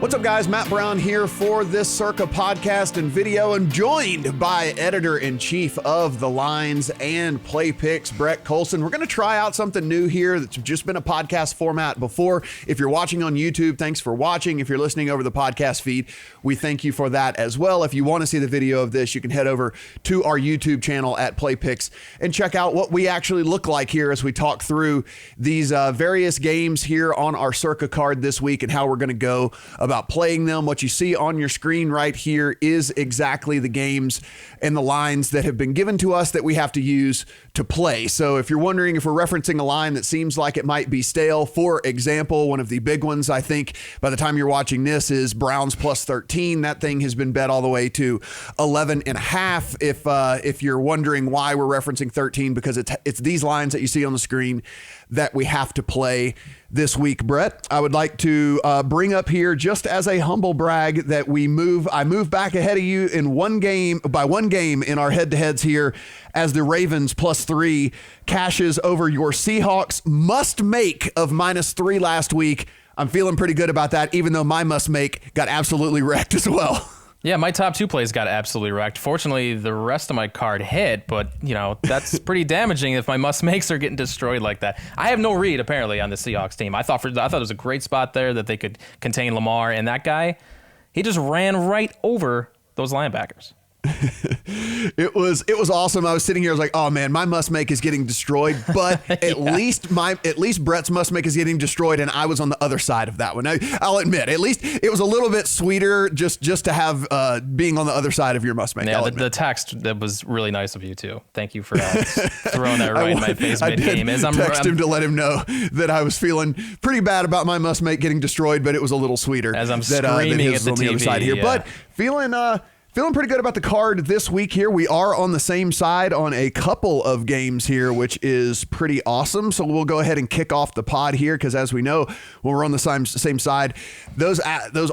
What's up, guys? Matt Brown here for this Circa podcast and video, and joined by editor-in-chief of TheLines and Play Picks, Brett Collson. We're going to try out something new here that's just been a podcast format before. If you're watching on YouTube, thanks for watching. If you're listening over the podcast feed, we thank you for that as well. If you want to see the video of this, you can head over to our YouTube channel at Play Picks and check out what we actually look like here as we talk through these various games here on our Circa card this week and how we're going to go about playing them. What you see on your screen right here is exactly the games and the lines that have been given to us that we have to use to play. So if you're wondering if we're referencing a line that seems like it might be stale, for example, one of the big ones, I think by the time you're watching this, is Browns plus 13. That thing has been bet all the way to 11.5. If you're wondering why we're referencing 13, because it's these lines that you see on the screen that we have to play this week. Brett, I would like to bring up here, just as a humble brag, that I move back ahead of you in one game in our head-to-heads here, as the Ravens plus 3 cashes over your Seahawks must make of -3 last week. I'm feeling pretty good about that, even though my must make got absolutely wrecked as well. Yeah, my top 2 plays got absolutely wrecked. Fortunately, the rest of my card hit, but that's pretty damaging if my must makes are getting destroyed like that. I have no read apparently on the Seahawks team. I thought it was a great spot there that they could contain Lamar, and that guy, he just ran right over those linebackers. It was awesome. I was sitting here, I was like, oh man, my must make is getting destroyed, but at least Brett's must make is getting destroyed, and I was on the other side of that one. I'll admit, at least it was a little bit sweeter just to have being on the other side of your must make. Yeah, the text, that was really nice of you too. Thank you for throwing that right in my face mid-game. I text him to let him know that I was feeling pretty bad about my must make getting destroyed, but it was a little sweeter as I'm screaming at the TV. Other side here. Yeah. But feeling pretty good about the card this week here. We are on the same side on a couple of games here, which is pretty awesome. So we'll go ahead and kick off the pod here, because as we know, when we're on the same side, those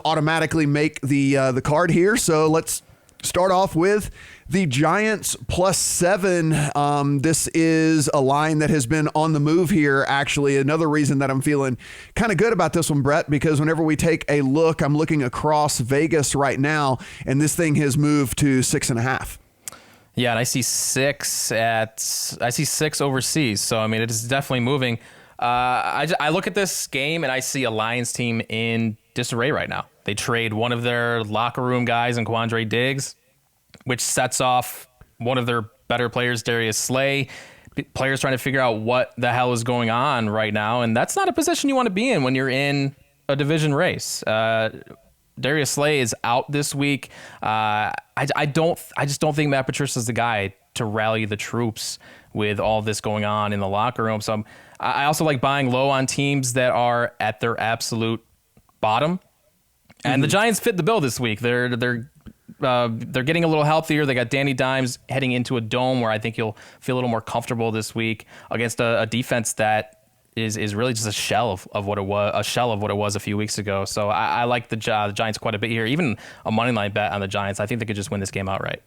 automatically make the card here. So let's start off with the Giants plus 7. This is a line that has been on the move here. Actually, another reason that I'm feeling kind of good about this one, Brett, because whenever we take a look, I'm looking across Vegas right now, and this thing has moved to 6.5. Yeah, and I see 6 overseas. So, I mean, it is definitely moving. I look at this game and I see a Lions team in disarray right now. They trade one of their locker room guys in Quandre Diggs, which sets off one of their better players, Darius Slay. Players trying to figure out what the hell is going on right now, and that's not a position you want to be in when you're in a division race. Darius Slay is out this week. I just don't think Matt Patricia is the guy to rally the troops with all this going on in the locker room. So I also like buying low on teams that are at their absolute bottom. And the Giants fit the bill this week. They're getting a little healthier. They got Danny Dimes heading into a dome where I think you'll feel a little more comfortable this week against a defense that is really just a shell of what it was a few weeks ago. So I like the Giants quite a bit here. Even a money line bet on the Giants. I think they could just win this game outright.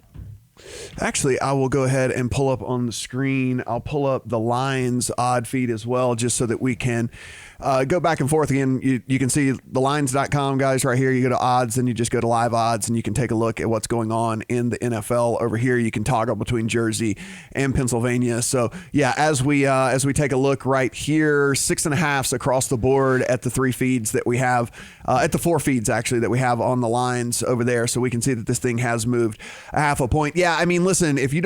Actually, I will go ahead and pull up on the screen. I'll pull up the Lines odd feed as well, just so that we can go back and forth again. You can see thelines.com, guys, right here. You go to odds and you just go to live odds and you can take a look at what's going on in the NFL. Over here, you can toggle between Jersey and Pennsylvania. So yeah, as we take a look right here, 6.5s across the board at the 3 feeds that we have, at the 4 feeds actually that we have on the Lines over there. So we can see that this thing has moved a half a point. Yeah, I mean, listen, if you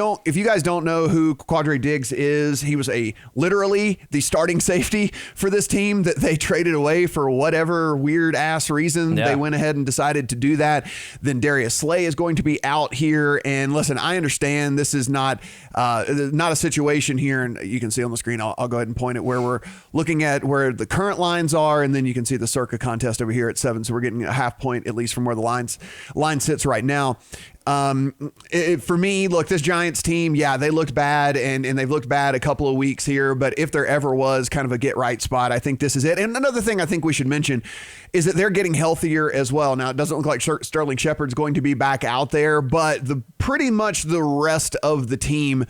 guys don't know who Quandre Diggs is, he was literally the starting safety for this team that they traded away for whatever weird ass reason. Yeah. They went ahead and decided to do that. Then Darius Slay is going to be out here. And listen, I understand this is not a situation here. And you can see on the screen, I'll go ahead and point it where we're looking at where the current lines are. And then you can see the Circa contest over here at 7. So we're getting a half point, at least from where the line sits right now. For me, look, this Giants team, yeah, they looked bad and they've looked bad a couple of weeks here, but if there ever was kind of a get right spot, I think this is it. And another thing I think we should mention is that they're getting healthier as well. Now, it doesn't look like Sterling Shepard's going to be back out there, but pretty much the rest of the team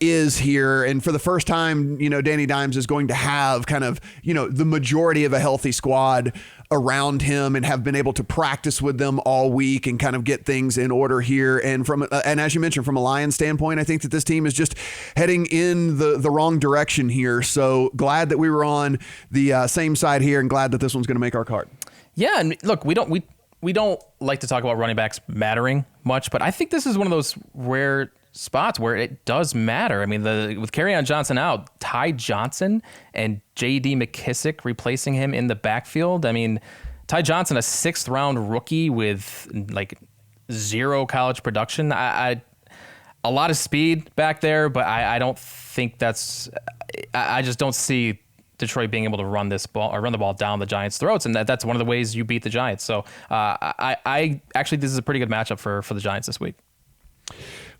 is here. And for the first time, Danny Dimes is going to have kind of, the majority of a healthy squad around him and have been able to practice with them all week and kind of get things in order here. And and as you mentioned, from a Lions standpoint, I think that this team is just heading in the wrong direction here. So glad that we were on the same side here, and glad that this one's going to make our card. Yeah, and look, we don't like to talk about running backs mattering much, but I think this is one of those rare spots where it does matter. I mean, with Kerryon Johnson out, Ty Johnson and J.D. McKissick replacing him in the backfield. I mean, Ty Johnson, a 6th round rookie with like 0 college production. A lot of speed back there, but I don't think that's. I just don't see Detroit being able to run the ball down the Giants' throats, and that's one of the ways you beat the Giants. So I actually, this is a pretty good matchup for the Giants this week.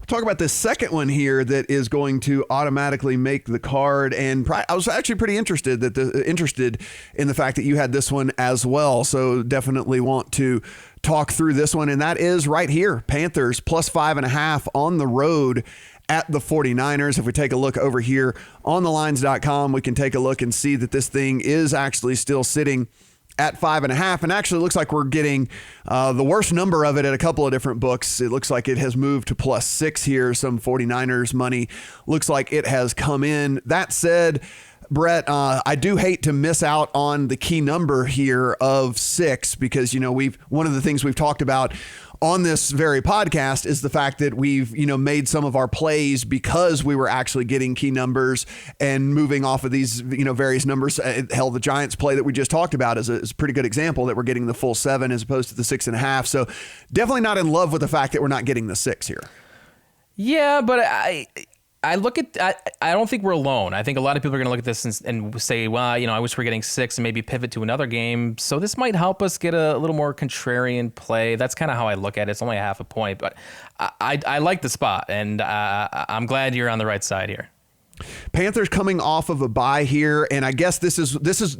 Talk about this second one here that is going to automatically make the card, and I was actually pretty interested in the fact that you had this one as well, so definitely want to talk through this one, and that is right here. Panthers plus 5.5 on the road at the 49ers. If we take a look over here on TheLines.com, we can take a look and see that this thing is actually still sitting at 5.5, and actually looks like we're getting the worst number of it at a couple of different books. It looks like it has moved to plus 6 here. Some 49ers money looks like it has come in. That said, Brett, I do hate to miss out on the key number here of 6, because one of the things we've talked about on this very podcast is the fact that we've made some of our plays because we were actually getting key numbers and moving off of these various numbers. Hell, the Giants play that we just talked about is a pretty good example that we're getting the full 7 as opposed to the 6.5. So definitely not in love with the fact that we're not getting the 6 here. Yeah, but I look at, I don't think we're alone. I think a lot of people are going to look at this and say, well, I wish we're getting 6 and maybe pivot to another game. So this might help us get a little more contrarian play. That's kind of how I look at it. It's only a half a point, but I like the spot, and I'm glad you're on the right side here. Panthers coming off of a bye here, and I guess this is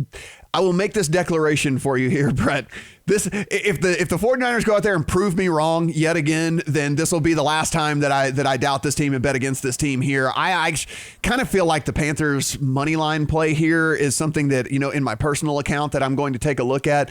I will make this declaration for you here, Brett. If the 49ers go out there and prove me wrong yet again, then this will be the last time that I doubt this team and bet against this team here. I kind of feel like the Panthers money line play here is something that, in my personal account that I'm going to take a look at.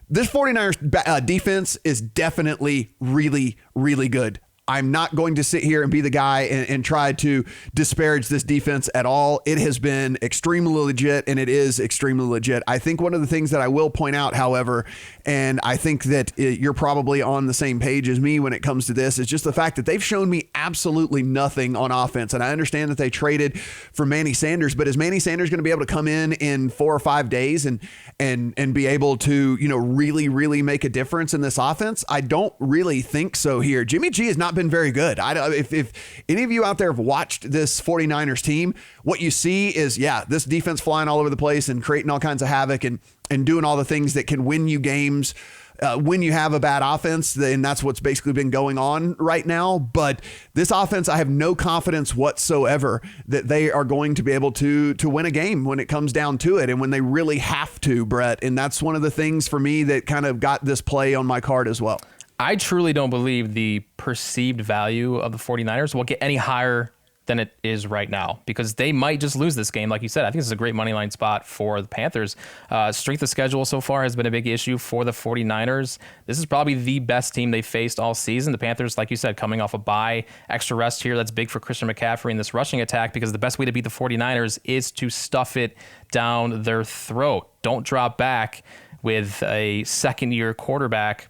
This 49ers defense is definitely really, really good. I'm not going to sit here and be the guy and try to disparage this defense at all. It has been extremely legit, and it is extremely legit. I think one of the things that I will point out, however, and I think that you're probably on the same page as me when it comes to this, is just the fact that they've shown me absolutely nothing on offense. And I understand that they traded for Manny Sanders, but is Manny Sanders going to be able to come in 4 or 5 days and be able to, really, really make a difference in this offense? I don't really think so here. Jimmy G has not been very good. If any of you out there have watched this 49ers team, what you see is, this defense flying all over the place and creating all kinds of havoc and doing all the things that can win you games when you have a bad offense. Then that's what's basically been going on right now. But this offense, I have no confidence whatsoever that they are going to be able to win a game when it comes down to it, and when they really have to, Brett. And that's one of the things for me that kind of got this play on my card as well. I truly don't believe the perceived value of the 49ers will get any higher than it is right now, because they might just lose this game. Like you said, I think this is a great money line spot for the Panthers. Strength of schedule so far has been a big issue for the 49ers. This is probably the best team they faced all season. The Panthers, like you said, coming off a bye, extra rest here. That's big for Christian McCaffrey in this rushing attack, because the best way to beat the 49ers is to stuff it down their throat. Don't drop back with a second-year quarterback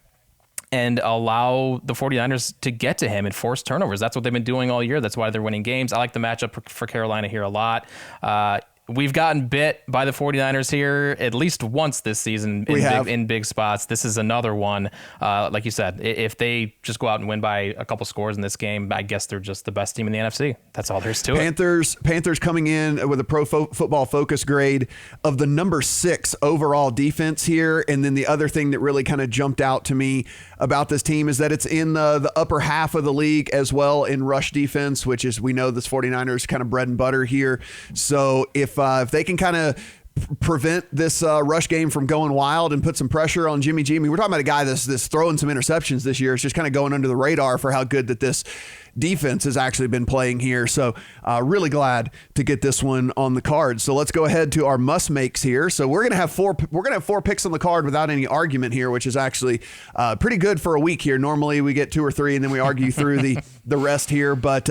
and allow the 49ers to get to him and force turnovers. That's what they've been doing all year. That's why they're winning games. I like the matchup for Carolina here a lot. We've gotten bit by the 49ers here at least once this season in big spots. This is another one. Like you said, if they just go out and win by a couple scores in this game, I guess they're just the best team in the NFC. That's all there's to it. Panthers coming in with a Pro Football Focus grade of the number 6 overall defense here. And then the other thing that really kind of jumped out to me about this team is that it's in the upper half of the league as well in rush defense, which is, we know this 49ers kind of bread and butter here. So if they can kind of prevent this rush game from going wild and put some pressure on Jimmy G. I mean, we're talking about a guy that's throwing some interceptions this year. It's just kind of going under the radar for how good that this defense has actually been playing here. So really glad to get this one on the card. So let's go ahead to our must makes here. So we're gonna have four picks on the card without any argument here, which is actually pretty good for a week here. Normally we get 2 or 3 and then we argue through the rest here. But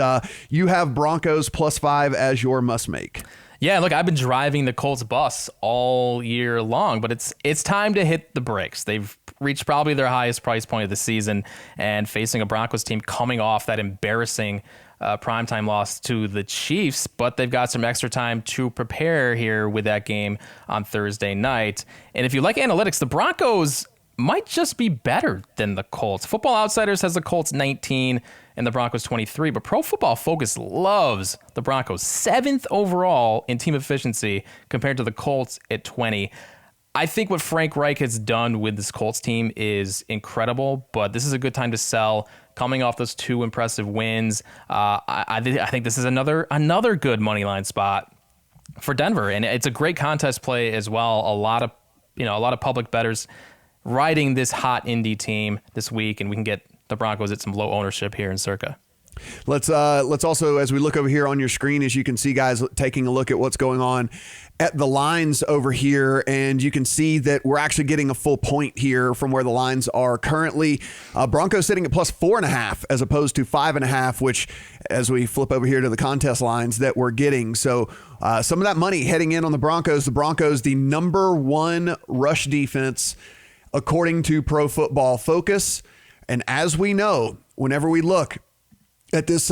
you have Broncos +5 as your must make. Yeah, look, I've been driving the Colts bus all year long, but it's time to hit the brakes. They've reached probably their highest price point of the season, and facing a Broncos team coming off that embarrassing primetime loss to the Chiefs, but they've got some extra time to prepare here with that game on Thursday night. And if you like analytics, the Broncos might just be better than the Colts. Football Outsiders has the Colts 19 and the Broncos 23, but Pro Football Focus loves the Broncos 7th overall in team efficiency compared to the Colts at 20. I think what Frank Reich has done with this Colts team is incredible, but this is a good time to sell coming off those 2 impressive wins. I think this is another good money line spot for Denver, and it's a great contest play as well. A lot of public bettors riding this hot Indy team this week, and we can get the Broncos at some low ownership here in Circa. Let's also, as we look over here on your screen, as you can see, guys, taking a look at what's going on at the lines over here, and you can see that we're actually getting a full point here from where the lines are currently. Broncos sitting at +4.5 as opposed to 5.5, which, as we flip over here to the contest lines that we're getting. So some of that money heading in on the Broncos. The Broncos, the number 1 rush defense according to Pro Football Focus. And as we know, whenever we look at this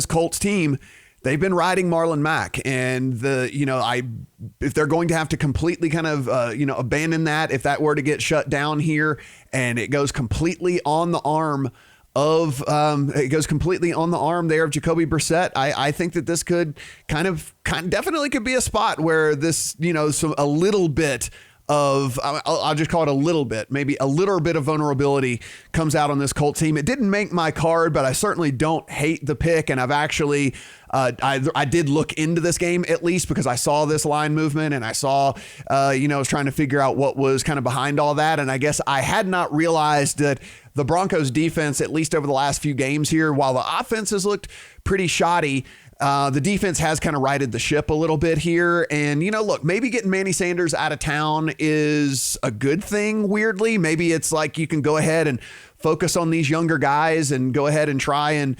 Colts team, they've been riding Marlon Mack, and if they're going to have to completely kind of abandon that, if that were to get shut down here, and it goes completely on the arm of there of Jacoby Brissett, I think that this could kind of definitely could be a spot where this a little bit of, I'll just call it a little bit, maybe a little bit of vulnerability comes out on this Colts team. It didn't make my card, but I certainly don't hate the pick. And I've actually, I did look into this game at least because I saw this line movement and I saw, I was trying to figure out what was kind of behind all that. And I guess I had not realized that the Broncos defense, at least over the last few games here, while the offense has looked pretty shoddy, the defense has kind of righted the ship a little bit here. And, look, maybe getting Manny Sanders out of town is a good thing, weirdly. Maybe it's like you can go ahead and focus on these younger guys and go ahead and try and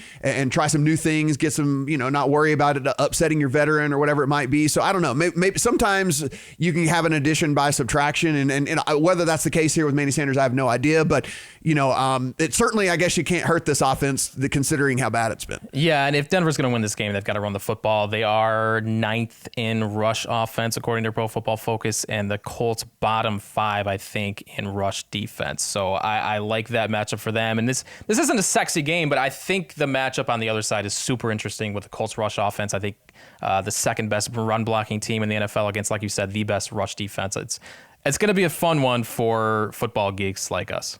try some new things, get some, not worry about it upsetting your veteran or whatever it might be. So I don't know. Maybe sometimes you can have an addition by subtraction, and whether that's the case here with Manny Sanders, I have no idea. But, it certainly, I guess you can't hurt this offense considering how bad it's been. Yeah, and if Denver's going to win this game, they've got to run the football. They are 9th in rush offense, according to Pro Football Focus, and the Colts bottom 5, I think, in rush defense. So I like that matchup for them. And this isn't a sexy game, but I think the matchup on the other side is super interesting with the Colts rush offense. I think the second best run blocking team in the NFL against, like you said, the best rush defense. It's going to be a fun one for football geeks like us.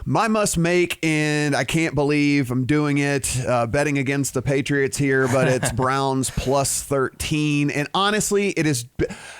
My must make, and I can't believe I'm doing it, betting against the Patriots here, but it's Browns +13. And honestly,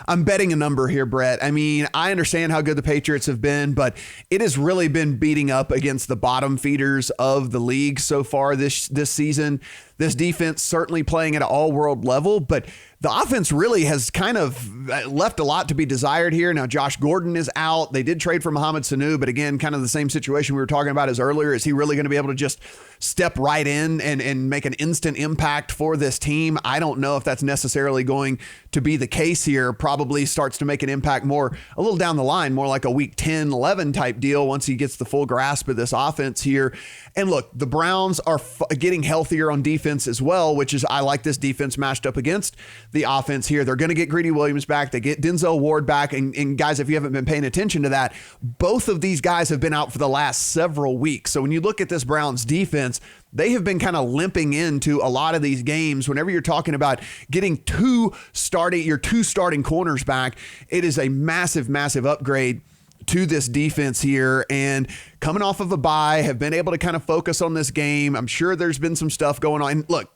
I'm betting a number here, Brett. I mean, I understand how good the Patriots have been, but it has really been beating up against the bottom feeders of the league so far this season. This defense certainly playing at an all-world level, but the offense really has kind of left a lot to be desired here. Now, Josh Gordon is out. They did trade for Mohamed Sanu, but again, kind of the same situation we were talking about as earlier. Is he really going to be able to just step right in and make an instant impact for this team? I don't know if that's necessarily going to be the case here. Probably starts to make an impact a little down the line, more like a week 10, 11 type deal once he gets the full grasp of this offense here. And look, the Browns are getting healthier on defense as well, which is, I like this defense matched up against the offense here. They're going to get Greedy Williams back. They get Denzel Ward back. And guys, if you haven't been paying attention to that, both of these guys have been out for the last several weeks. So when you look at this Browns defense, they have been kind of limping into a lot of these games. Whenever you're talking about getting your two starting corners back, it is a massive, massive upgrade to this defense here. And coming off of a bye, have been able to kind of focus on this game. I'm sure there's been some stuff going on. And look,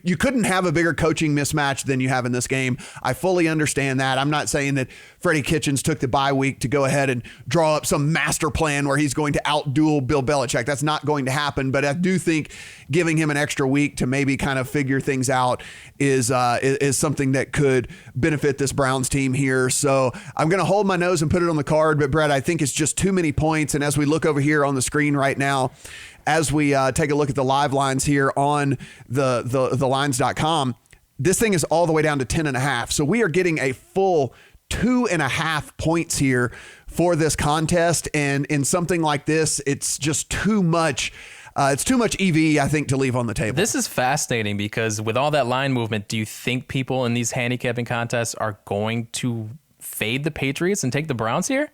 you couldn't have a bigger coaching mismatch than you have in this game. I fully understand that. I'm not saying that Freddie Kitchens took the bye week to go ahead and draw up some master plan where he's going to outduel Bill Belichick. That's not going to happen. But I do think giving him an extra week to maybe kind of figure things out is something that could benefit this Browns team here. So I'm going to hold my nose and put it on the card. But Brett, I think it's just too many points. And as we look over here on the screen right now, as we take a look at the live lines here on TheLines.com, this thing is all the way down to 10.5. So we are getting a full 2.5 points here for this contest. And in something like this, it's just too much. It's too much EV, I think, to leave on the table. This is fascinating because with all that line movement, do you think people in these handicapping contests are going to fade the Patriots and take the Browns here?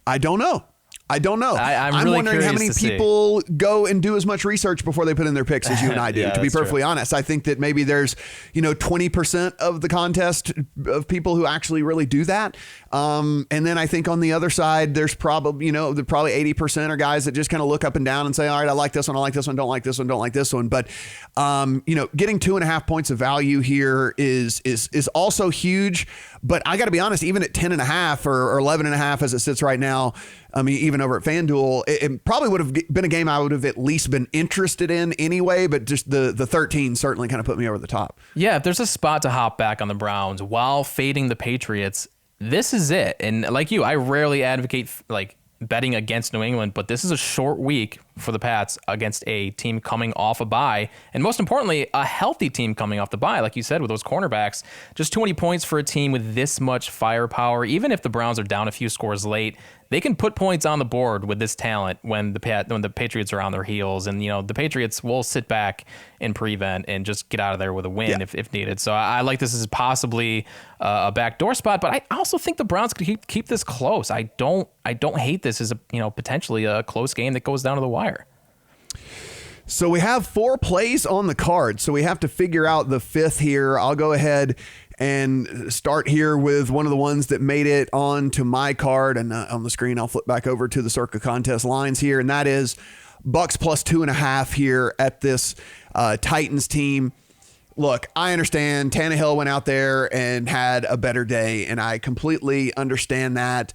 I don't know. I'm really wondering how many curious to people go and do as much research before they put in their picks as you and I do, Yeah, to be that's perfectly true. honest. I think that maybe there's, 20% of the contest of people who actually really do that. And then I think on the other side, there's probably, probably 80% are guys that just kind of look up and down and say, all right, I like this one, I like this one, don't like this one, don't like this one. But, getting 2.5 points of value here is also huge. But I got to be honest, even at 10.5 or 11.5 as it sits right now, I mean, even over at FanDuel, it probably would have been a game I would have at least been interested in anyway, but just the 13 certainly kind of put me over the top. Yeah, if there's a spot to hop back on the Browns while fading the Patriots, this is it. And like you, I rarely advocate betting against New England, but this is a short week for the Pats against a team coming off a bye, and most importantly, a healthy team coming off the bye, like you said, with those cornerbacks. Just too many points for a team with this much firepower. Even if the Browns are down a few scores late, they can put points on the board with this talent when the Patriots are on their heels, and the Patriots will sit back and prevent and just get out of there with a win if needed. So I like this as possibly a backdoor spot, but I also think the Browns could keep this close. I don't hate this as potentially a close game that goes down to the wire. So we have 4 plays on the card, so we have to figure out the 5th here. I'll go ahead and start here with one of the ones that made it onto my card, and on the screen I'll flip back over to the Circa contest lines here, and that is Bucks plus 2.5 here at this Titans team. Look, I understand Tannehill went out there and had a better day, and I completely understand that.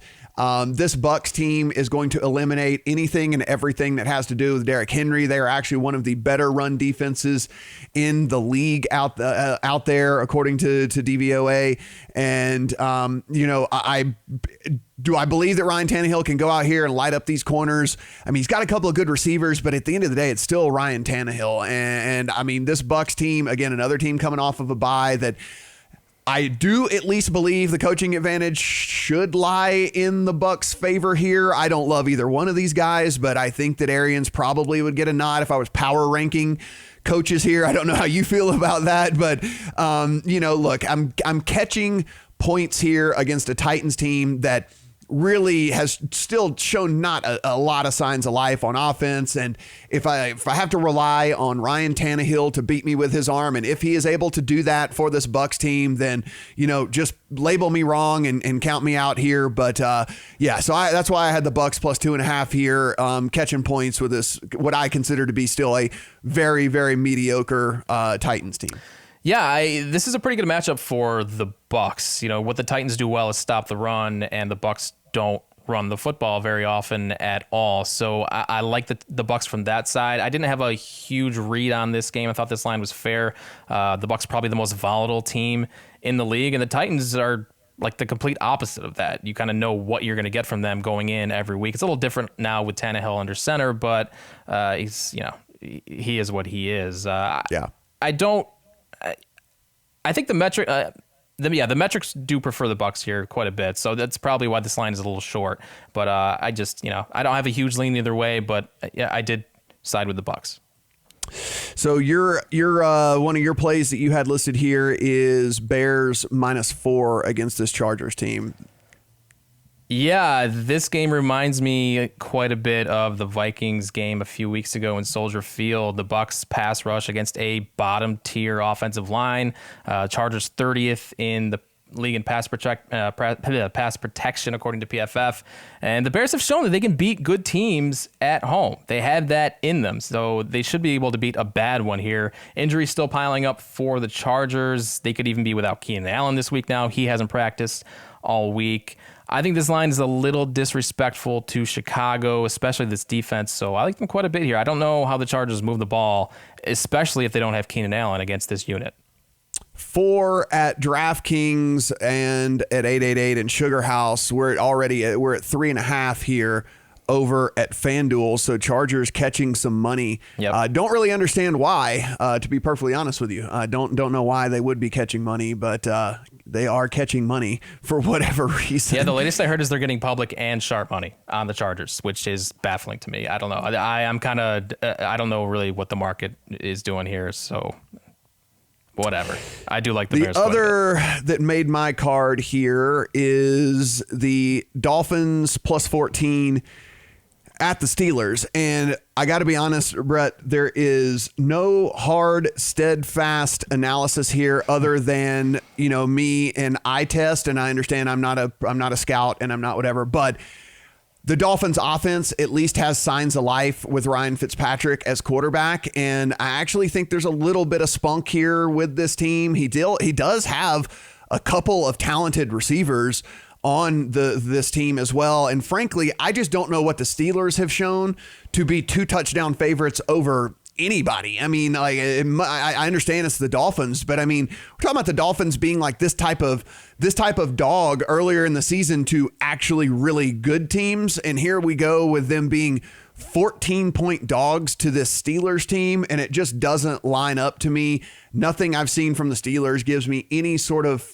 This Bucks team is going to eliminate anything and everything that has to do with Derrick Henry. They are actually one of the better run defenses in the league out there, according to DVOA. And, do I believe that Ryan Tannehill can go out here and light up these corners? I mean, he's got a couple of good receivers, but at the end of the day, it's still Ryan Tannehill. And I mean, this Bucks team, again, another team coming off of a bye that I do at least believe the coaching advantage should lie in the Bucks' favor here. I don't love either one of these guys, but I think that Arians probably would get a nod if I was power ranking coaches here. I don't know how you feel about that, but look, I'm catching points here against a Titans team that really has still shown not a lot of signs of life on offense. And if I have to rely on Ryan Tannehill to beat me with his arm, and if he is able to do that for this Bucks team, then, just label me wrong and count me out here. But so that's why I had the Bucks plus 2.5 here, catching points with this, what I consider to be still a very, very mediocre Titans team. Yeah, this is a pretty good matchup for the Bucks. What the Titans do well is stop the run, and the Bucks don't run the football very often at all. So I like the Bucks from that side. I didn't have a huge read on this game. I thought this line was fair. The Bucks probably the most volatile team in the league, and the Titans are like the complete opposite of that. You kind of know what you're going to get from them going in every week. It's a little different now with Tannehill under center, but he's he is what he is. I think the metric. The metrics do prefer the Bucks here quite a bit, so that's probably why this line is a little short. But I just, I don't have a huge lean either way, but I did side with the Bucks. So your one of your plays that you had listed here is Bears -4 against this Chargers team. Yeah, this game reminds me quite a bit of the Vikings game a few weeks ago in Soldier Field. The Bucks pass rush against a bottom tier offensive line. Chargers 30th in the league in pass protection, according to PFF. And the Bears have shown that they can beat good teams at home. They have that in them, so they should be able to beat a bad one here. Injuries still piling up for the Chargers. They could even be without Keenan Allen this week now. He hasn't practiced all week. I think this line is a little disrespectful to Chicago, especially this defense, so I like them quite a bit here. I don't know how the Chargers move the ball, especially if they don't have Keenan Allen against this unit. 4 at DraftKings and at 888 and Sugar House. We're at 3.5 here over at FanDuel. So Chargers catching some money. Yep. Don't really understand why, to be perfectly honest with you. I don't know why they would be catching money, but they are catching money for whatever reason. Yeah, the latest I heard is they're getting public and sharp money on the Chargers, which is baffling to me. I don't know. I'm kind of I don't know really what the market is doing here, so whatever. I do like the Bears. The other that made my card here is the Dolphins plus 14 at the Steelers. And I got to be honest, Brett, there is no hard, steadfast analysis here other than, me and eye test. And I understand I'm not a scout and I'm not whatever, but the Dolphins offense at least has signs of life with Ryan Fitzpatrick as quarterback. And I actually think there's a little bit of spunk here with this team. He does have a couple of talented receivers on this team as well. And frankly, I just don't know what the Steelers have shown to be 2 touchdown favorites over anybody. I mean, I understand it's the Dolphins, but I mean, we're talking about the Dolphins being like this type of dog earlier in the season to actually really good teams. And here we go with them being 14-point dogs to this Steelers team, and it just doesn't line up to me. Nothing I've seen from the Steelers gives me any sort of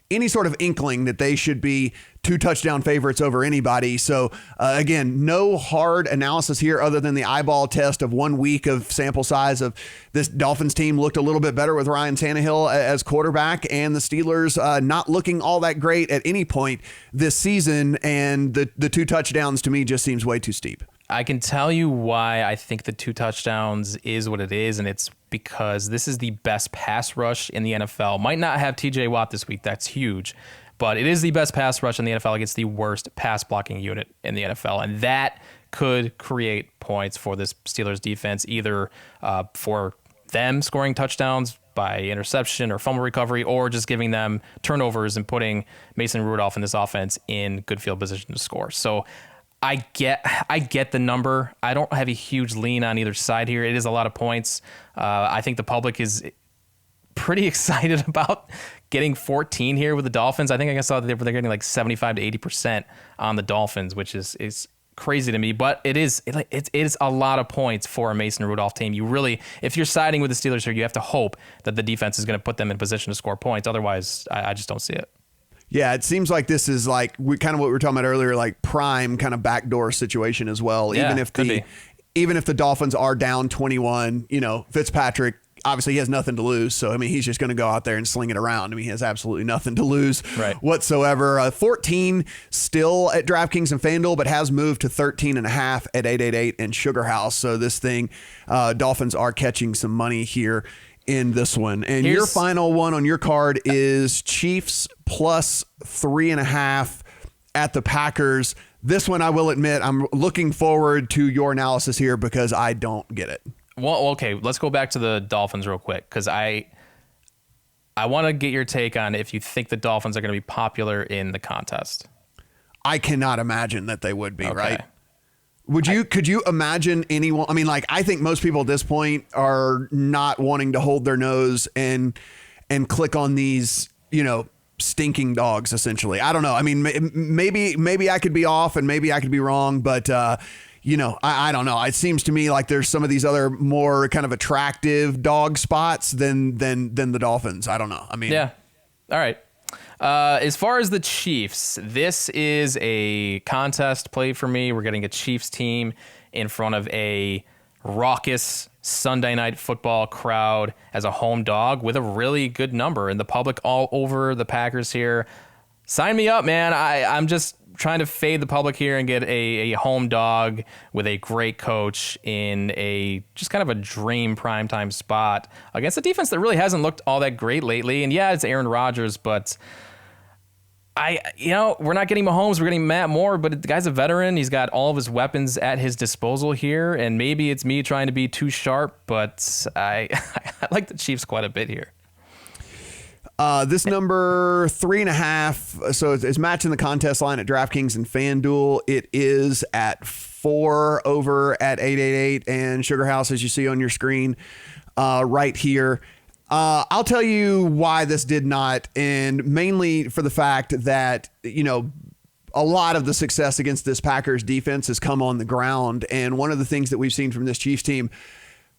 inkling that they should be 2 touchdown favorites over anybody. So again, no hard analysis here other than the eyeball test of 1 week of sample size of this Dolphins team looked a little bit better with Ryan Tannehill as quarterback, and the Steelers not looking all that great at any point this season. And the 2 touchdowns to me just seems way too steep. I can tell you why I think the 2 touchdowns is what it is, and it's because this is the best pass rush in the NFL. Might not have TJ Watt this week. That's huge. But it is the best pass rush in the NFL against the worst pass blocking unit in the NFL. And that could create points for this Steelers defense, either for them scoring touchdowns by interception or fumble recovery, or just giving them turnovers and putting Mason Rudolph in this offense in good field position to score. So I get the number. I don't have a huge lean on either side here. It is a lot of points. I think the public is pretty excited about getting 14 here with the Dolphins. I think I saw that they're getting like 75 to 80% on the Dolphins, which is crazy to me. But it is a lot of points for a Mason Rudolph team. You really, if you're siding with the Steelers here, you have to hope that the defense is going to put them in position to score points. Otherwise, I just don't see it. Yeah, it seems like this is like kind of what we were talking about earlier, like prime kind of backdoor situation as well. Yeah, even if the Dolphins are down 21, Fitzpatrick, obviously he has nothing to lose. So, I mean, he's just going to go out there and sling it around. I mean, he has absolutely nothing to lose whatsoever. 14 still at DraftKings and FanDuel, but has moved to 13.5 at 888 and Sugar House. So this thing, Dolphins are catching some money here in this one. And your final one on your card is Chiefs plus 3.5 at the Packers. This one, I will admit, I'm looking forward to your analysis here because I don't get it. Well, okay, let's go back to the Dolphins real quick because I want to get your take on if you think the Dolphins are going to be popular in the contest. I cannot imagine that they would be, right? Could you imagine anyone? I mean, like, I think most people at this point are not wanting to hold their nose and click on these, stinking dogs, essentially. I don't know. I mean, maybe I could be off and maybe I could be wrong, but I don't know. It seems to me like there's some of these other more kind of attractive dog spots than the Dolphins. I don't know. I mean, yeah. All right. As far as the Chiefs, this is a contest play for me. We're getting a Chiefs team in front of a raucous Sunday night football crowd as a home dog with a really good number, and the public all over the Packers here. Sign me up, man. I'm just trying to fade the public here and get a home dog with a great coach in a just kind of a dream primetime spot against a defense that really hasn't looked all that great lately. And yeah, it's Aaron Rodgers, but We're not getting Mahomes, we're getting Matt Moore, but the guy's a veteran. He's got all of his weapons at his disposal here, and maybe it's me trying to be too sharp, but I like the Chiefs quite a bit here. This number 3.5, so it's matching the contest line at DraftKings and FanDuel. It is at 4 over at 888 and Sugar House, as you see on your screen right here. I'll tell you why this did not, and mainly for the fact that, a lot of the success against this Packers defense has come on the ground. And one of the things that we've seen from this Chiefs team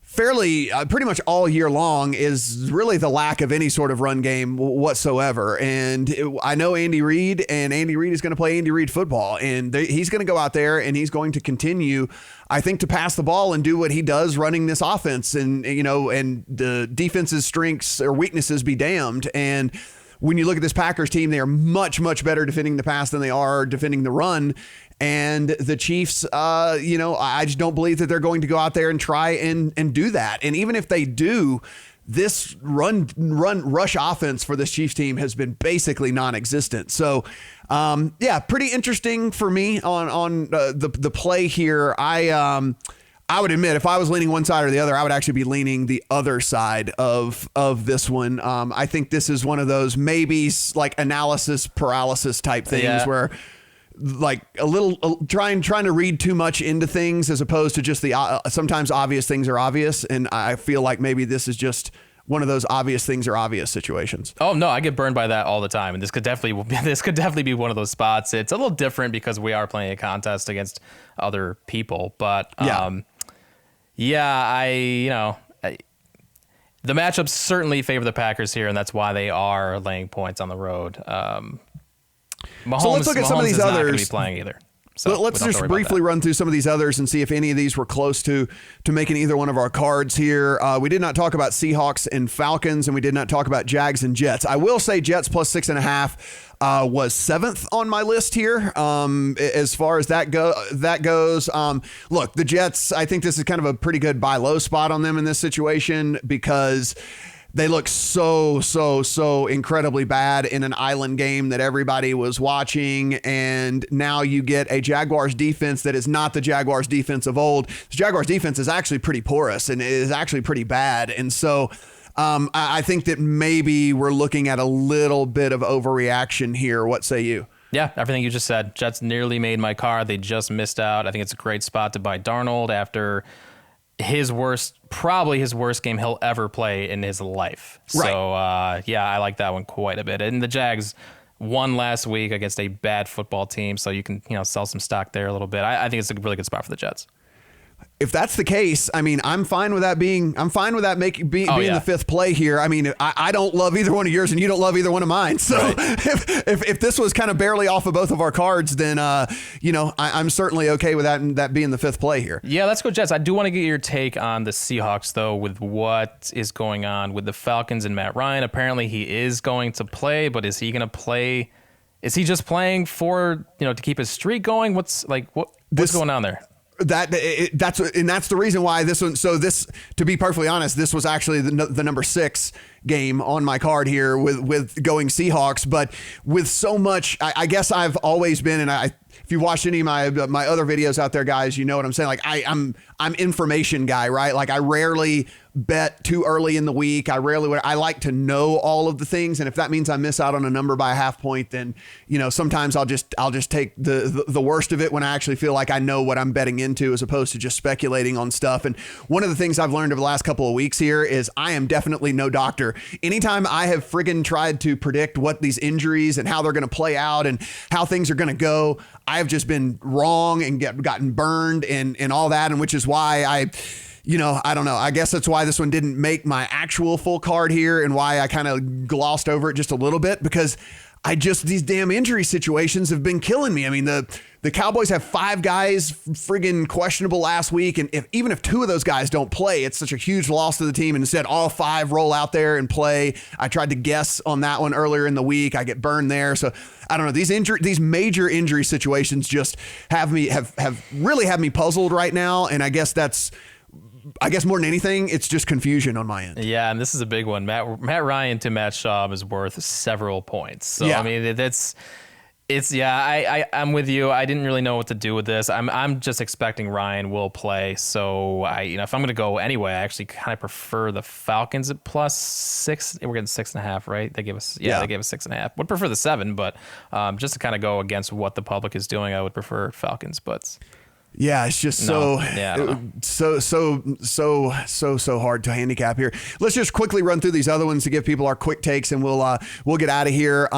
fairly pretty much all year long is really the lack of any sort of run game whatsoever. And I know Andy Reid is going to play Andy Reid football, and he's going to go out there and he's going to continue, I think, to pass the ball and do what he does running this offense, and and the defense's strengths or weaknesses be damned. And when you look at this Packers team, they are much, much better defending the pass than they are defending the run. And the Chiefs, I just don't believe that they're going to go out there and try and do that. And even if they do, this rush offense for this Chiefs team has been basically non-existent. So, pretty interesting for me on the play here. I would admit, if I was leaning one side or the other, I would actually be leaning the other side of this one. I think this is one of those maybe like analysis paralysis type things where, like, a little trying to read too much into things as opposed to just the sometimes obvious things are obvious. And I feel like maybe this is just one of those obvious things are obvious situations. Oh no, I get burned by that all the time, and this could definitely be one of those spots. It's a little different because we are playing a contest against other people, but the matchups certainly favor the Packers here, and that's why they are laying points on the road. Mahomes, so let's look at some of these others. Not going to be playing either. So let's just briefly run through some of these others and see if any of these were close to making either one of our cards here. We did not talk about Seahawks and Falcons, and we did not talk about Jags and Jets. I will say Jets plus 6.5 was 7th on my list here. As far as that goes, look, the Jets, I think this is kind of a pretty good buy low spot on them in this situation because they look so incredibly bad in an island game that everybody was watching. And now you get a Jaguars defense that is not the Jaguars defense of old. The Jaguars defense is actually pretty porous and is actually pretty bad. And so I think that maybe we're looking at a little bit of overreaction here. What say you? Yeah, everything you just said. Jets nearly made my card. They just missed out. I think it's a great spot to buy Darnold after probably his worst game he'll ever play in his life. Right. So, I like that one quite a bit. And the Jags won last week against a bad football team, so you can, sell some stock there a little bit. I think it's a really good spot for the Jets. If that's the case, I mean, I'm fine with that being the 5th play here. I mean, I don't love either one of yours and you don't love either one of mine. So right. if this was kind of barely off of both of our cards, then, I'm certainly okay with that being the 5th play here. Yeah, let's go Jets. I do want to get your take on the Seahawks, though, with what is going on with the Falcons and Matt Ryan. Apparently he is going to play, but is he going to play? Is he just playing for, to keep his streak going? What's going on there? That's the reason why this one. So this, to be perfectly honest, this was actually the number 6 game on my card here with going Seahawks. But with so much, I guess I've always been, and if you watched any of my other videos out there, guys, you know what I'm saying. Like I'm information guy, right? Like I rarely bet too early in the week. I like to know all of the things, and if that means I miss out on a number by a half point, then sometimes I'll just take the worst of it when I actually feel like I know what I'm betting into, as opposed to just speculating on stuff. And one of the things I've learned over the last couple of weeks here is I am definitely no doctor. Anytime I have friggin' tried to predict what these injuries and how they're going to play out and how things are going to go, I have just been wrong and gotten burned and all that, and which is why I don't know. I guess that's why this one didn't make my actual full card here and why I kind of glossed over it just a little bit, because these damn injury situations have been killing me. I mean, the Cowboys have 5 guys friggin' questionable last week. And even if 2 of those guys don't play, it's such a huge loss to the team. And instead all 5 roll out there and play. I tried to guess on that one earlier in the week. I get burned there. So I don't know. These major injury situations just have really had me puzzled right now. And I guess more than anything, it's just confusion on my end. Yeah, and this is a big one. Matt Ryan to Matt Schaub is worth several points. So, yeah. I mean, I'm with you. I didn't really know what to do with this. I'm just expecting Ryan will play. So if I'm gonna go anyway, I actually kind of prefer the Falcons at +6. We're getting 6.5, right? They gave us they gave us 6.5. Would prefer the 7, but just to kind of go against what the public is doing, I would prefer Falcons. But yeah, it's just so hard to handicap here. Let's just quickly run through these other ones to give people our quick takes, and we'll get out of here.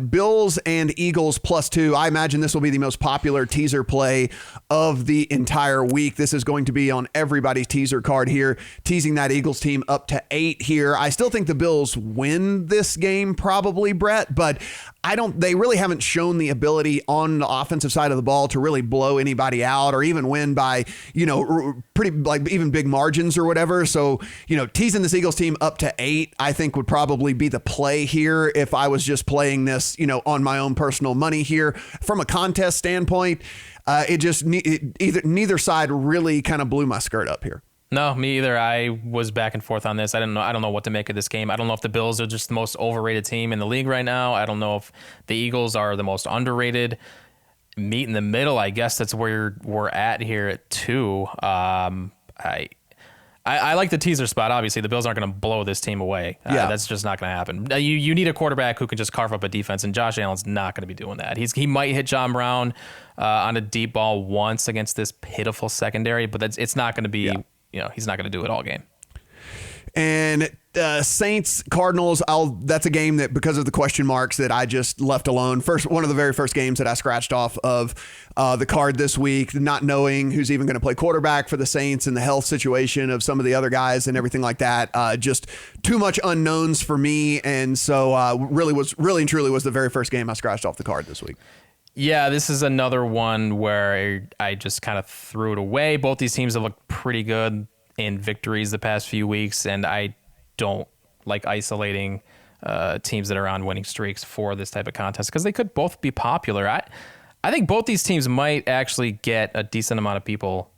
Bills and Eagles +2. I imagine this will be the most popular teaser play of the entire week. This is going to be on everybody's teaser card here, teasing that Eagles team up to 8 here. I still think the Bills win this game, probably, Brett, but they really haven't shown the ability on the offensive side of the ball to really blow anybody out or even win by, pretty like even big margins or whatever. So, teasing this Eagles team up to 8, I think would probably be the play here if I was just playing this, on my own personal money here. From a contest standpoint, neither side really kind of blew my skirt up here. No, me either. I was back and forth on this. I don't know what to make of this game. I don't know if the Bills are just the most overrated team in the league right now. I don't know if the Eagles are the most underrated. Meet in the middle, I guess that's where we're at here at 2. I like the teaser spot. Obviously, the Bills aren't going to blow this team away. That's just not going to happen. You need a quarterback who can just carve up a defense, and Josh Allen's not going to be doing that. He might hit John Brown on a deep ball once against this pitiful secondary, but it's not going to be. He's not going to do it all game. And Saints Cardinals, that's a game that, because of the question marks, that I just left alone. One of the very first games that I scratched off of the card this week, not knowing who's even going to play quarterback for the Saints and the health situation of some of the other guys and everything like that. Just too much unknowns for me, and so really and truly was the very first game I scratched off the card this week. Yeah, this is another one where I just kind of threw it away. Both these teams have looked pretty good in victories the past few weeks, and I don't like isolating teams that are on winning streaks for this type of contest because they could both be popular. I think both these teams might actually get a decent amount of people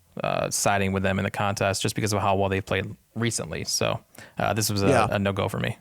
siding with them in the contest just because of how well they've played recently. So this was a no-go for me.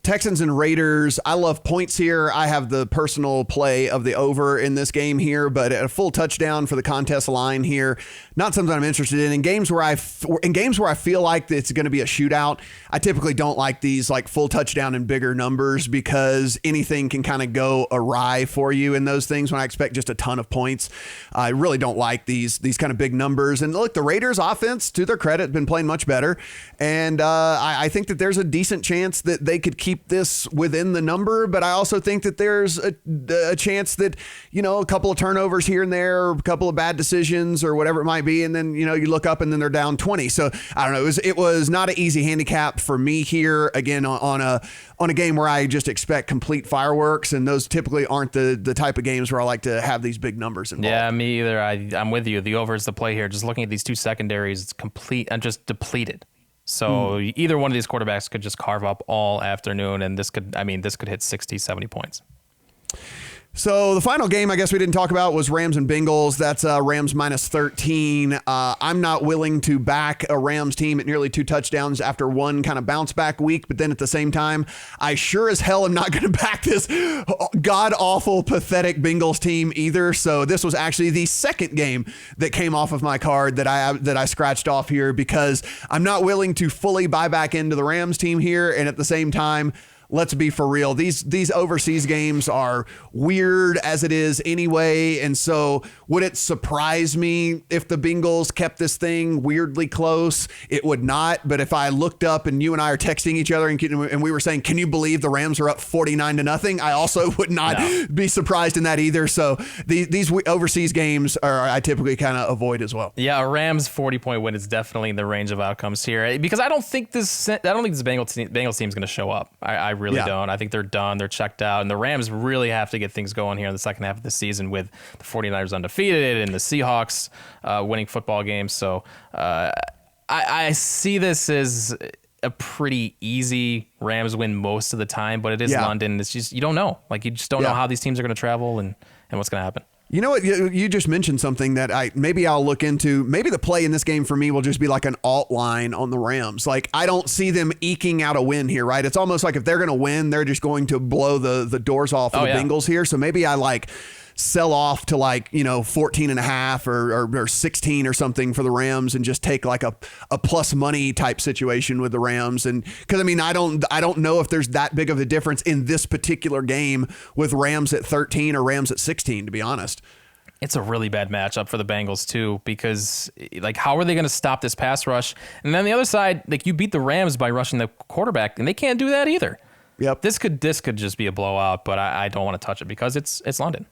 Texans and Raiders. I love points here. I have the personal play of the over in this game here, but a full touchdown for the contest line here, not something I'm interested in. In games where I feel like it's going to be a shootout, I typically don't like these like full touchdown and bigger numbers because anything can kind of go awry for you in those things when I expect just a ton of points. I really don't like these kind of big numbers. And look, the Raiders offense, to their credit, been playing much better. And I think that there's a decent chance that they could keep this within the number, but I also think that there's a chance that, a couple of turnovers here and there, or a couple of bad decisions or whatever it might be. And then, you look up and then they're down 20. So I don't know. It was not an easy handicap for me here. Again, on a game where I just expect complete fireworks, and those typically aren't the type of games where I like to have these big numbers involved. Yeah, me either. I'm with you. The over is the play here. Just looking at these two secondaries, it's complete and just depleted. So either one of these quarterbacks could just carve up all afternoon, and this could hit 60, 70 points. So the final game I guess we didn't talk about was Rams and Bengals. That's Rams -13. I'm not willing to back a Rams team at nearly 2 touchdowns after one kind of bounce back week, but then at the same time, I sure as hell am not going to back this god-awful, pathetic Bengals team either. So this was actually the second game that came off of my card that I scratched off here because I'm not willing to fully buy back into the Rams team here, and at the same time, let's be for real. These overseas games are weird as it is anyway. And so would it surprise me if the Bengals kept this thing weirdly close? It would not. But if I looked up and you and I are texting each other and we were saying, can you believe the Rams are up 49-0? I also would not be surprised in that either. So these overseas games I typically kind of avoid as well. Yeah, a Rams 40-point win is definitely in the range of outcomes here because I don't think this Bengals team is going to show up. I really don't. I think they're done. They're checked out. And the Rams really have to get things going here in the second half of the season with the 49ers undefeated and the Seahawks winning football games. So I see this as a pretty easy Rams win most of the time, but it is London. It's just, you don't know. Like, you just don't know how these teams are going to travel and what's going to happen. You know what? You just mentioned something that I'll look into. Maybe the play in this game for me will just be like an alt line on the Rams. Like, I don't see them eking out a win here, right? It's almost like if they're going to win, they're just going to blow the doors off of the Bengals here. So maybe I sell off to 14 and a half or 16 or something for the Rams and just take like a plus money type situation with the Rams. And because I don't know if there's that big of a difference in this particular game with Rams at 13 or Rams at 16, to be honest. It's a really bad matchup for the Bengals too, because how are they going to stop this pass rush? And then the other side, you beat the Rams by rushing the quarterback, and they can't do that either. Yep. This could just be a blowout, but I don't want to touch it because it's London.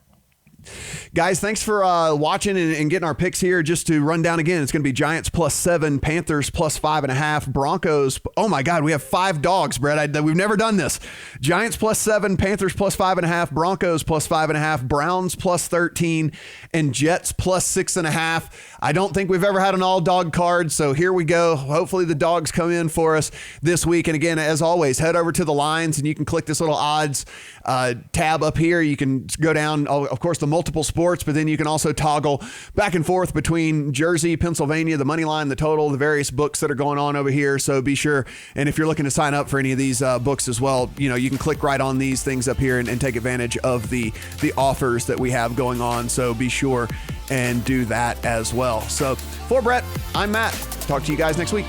Guys, thanks for watching and getting our picks here. Just to run down again, it's going to be Giants +7, Panthers +5.5, Broncos. Oh my God, we have 5 dogs, Brett. We've never done this. Giants +7, Panthers +5.5, Broncos +5.5, Browns +13, and Jets +6.5. I don't think we've ever had an all dog card, so here we go. Hopefully the dogs come in for us this week. And again, as always, head over to the lines and you can click this little odds tab up here. You can go down, of course, the multiple sports, but then you can also toggle back and forth between Jersey, Pennsylvania, the money line, the total, the various books that are going on over here. So be sure, and if you're looking to sign up for any of these books as well, you can click right on these things up here and take advantage of the offers that we have going on. So be sure and do that as well. So for Brett, I'm Matt. Talk to you guys next week.